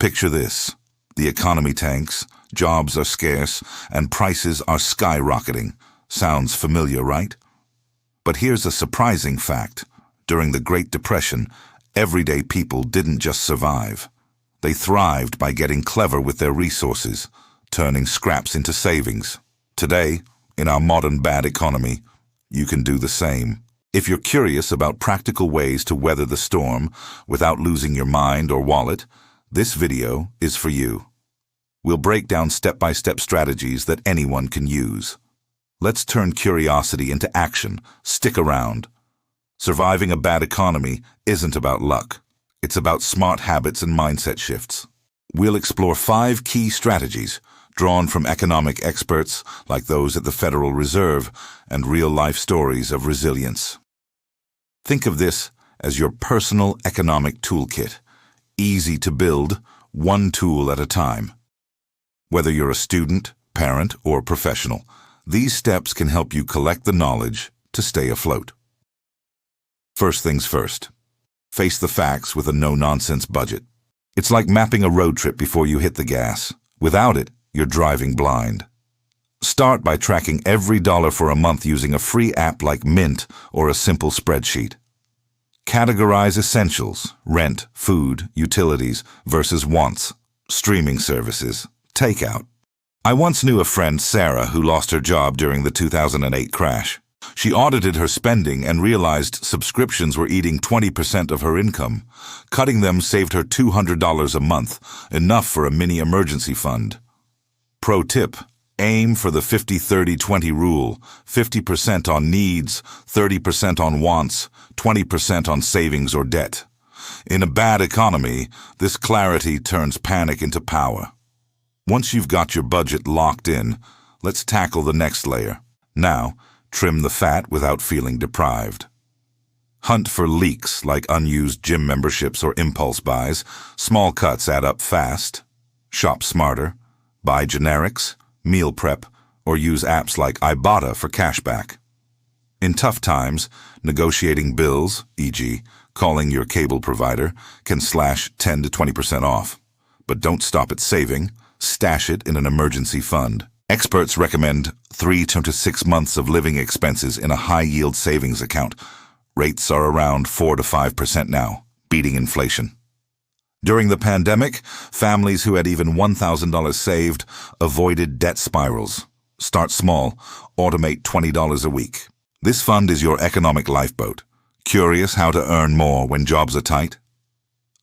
Picture this. The economy tanks, jobs are scarce, and prices are skyrocketing. Sounds familiar, right? But here's a surprising fact. During the Great Depression, everyday people didn't just survive. They thrived by getting clever with their resources, turning scraps into savings. Today, in our modern bad economy, you can do the same. If you're curious about practical ways to weather the storm without losing your mind or wallet, this video is for you. We'll break down step-by-step strategies that anyone can use. Let's turn curiosity into action. Stick around. Surviving a bad economy isn't about luck. It's about smart habits and mindset shifts. We'll explore 5 key strategies drawn from economic experts like those at the Federal Reserve and real-life stories of resilience. Think of this as your personal economic toolkit. Easy to build, one tool at a time. Whether you're a student, parent, or professional, these steps can help you collect the knowledge to stay afloat. First things first. Face the facts with a no-nonsense budget. It's like mapping a road trip before you hit the gas. Without it, you're driving blind. Start by tracking every dollar for a month using a free app like Mint or a simple spreadsheet. Categorize essentials, rent, food, utilities, versus wants, streaming services, takeout. I once knew a friend, Sarah, who lost her job during the 2008 crash. She audited her spending and realized subscriptions were eating 20% of her income. Cutting them saved her $200 a month, enough for a mini emergency fund. Pro tip: aim for the 50-30-20 rule. 50% on needs, 30% on wants, 20% on savings or debt. In a bad economy, this clarity turns panic into power. Once you've got your budget locked in, let's tackle the next layer. Now, trim the fat without feeling deprived. Hunt for leaks like unused gym memberships or impulse buys. Small cuts add up fast. Shop smarter. Buy generics, meal prep, or use apps like Ibotta for cashback. In tough times, negotiating bills, e.g., calling your cable provider, can slash 10 to 20% off. But don't stop at saving. Stash it in an emergency fund. Experts recommend 3 to 6 months of living expenses in a high-yield savings account. Rates are around 4 to 5% now, beating inflation. During the pandemic, families who had even $1,000 saved avoided debt spirals. Start small, automate $20 a week. This fund is your economic lifeboat. Curious how to earn more when jobs are tight?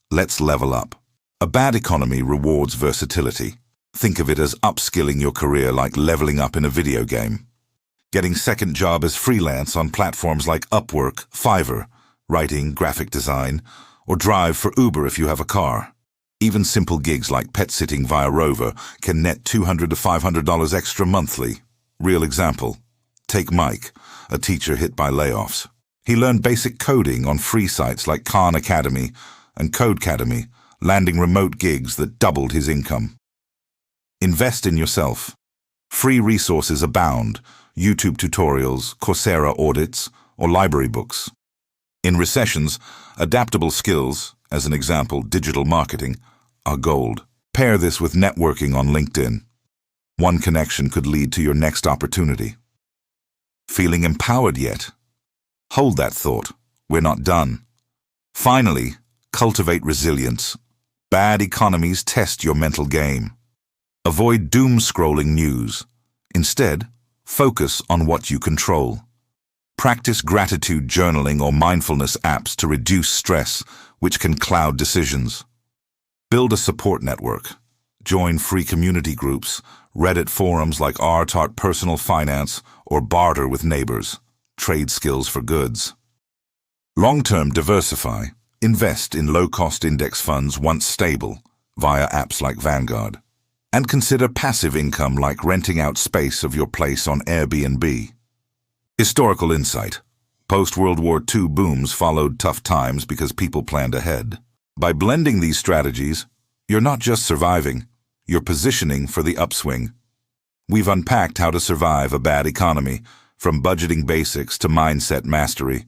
Let's level up. A bad economy rewards versatility. Think of it as upskilling your career like leveling up in a video game. Getting second job as freelance on platforms like Upwork, Fiverr, writing, graphic design, or drive for Uber if you have a car. Even simple gigs like pet sitting via Rover can net $200 to $500 extra monthly. Real example. Take Mike, a teacher hit by layoffs. He learned basic coding on free sites like Khan Academy and Codecademy, landing remote gigs that doubled his income. Invest in yourself. Free resources abound: YouTube tutorials, Coursera audits, or library books. In recessions, adaptable skills, as an example, digital marketing, are gold. Pair this with networking on LinkedIn. One connection could lead to your next opportunity. Feeling empowered yet? Hold that thought. We're not done. Finally, cultivate resilience. Bad economies test your mental game. Avoid doom-scrolling news. Instead, focus on what you control. Practice gratitude journaling or mindfulness apps to reduce stress, which can cloud decisions. Build a support network. Join free community groups, Reddit forums like R Taught Personal Finance, or barter with neighbors. Trade skills for goods. Long-term diversify. Invest in low-cost index funds once stable, via apps like Vanguard. And consider passive income like renting out space of your place on Airbnb. Historical insight. Post-World War II booms followed tough times because people planned ahead. By blending these strategies, you're not just surviving, you're positioning for the upswing. We've unpacked how to survive a bad economy, from budgeting basics to mindset mastery.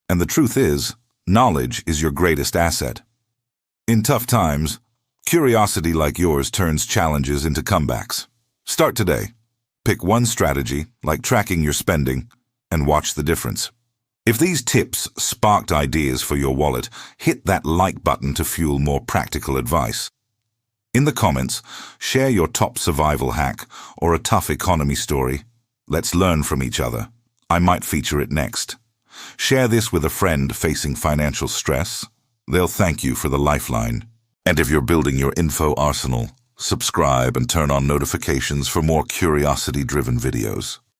And the truth is, knowledge is your greatest asset. In tough times, Curiosity like yours turns challenges into comebacks. Start today. Pick one strategy, like tracking your spending, and watch the difference. If these tips sparked ideas for your wallet, hit that like button to fuel more practical advice. In the comments, share your top survival hack or a tough economy story. Let's learn from each other. I might feature it next. Share this with a friend facing financial stress. They'll thank you for the lifeline. And if you're building your info arsenal, subscribe and turn on notifications for more curiosity-driven videos.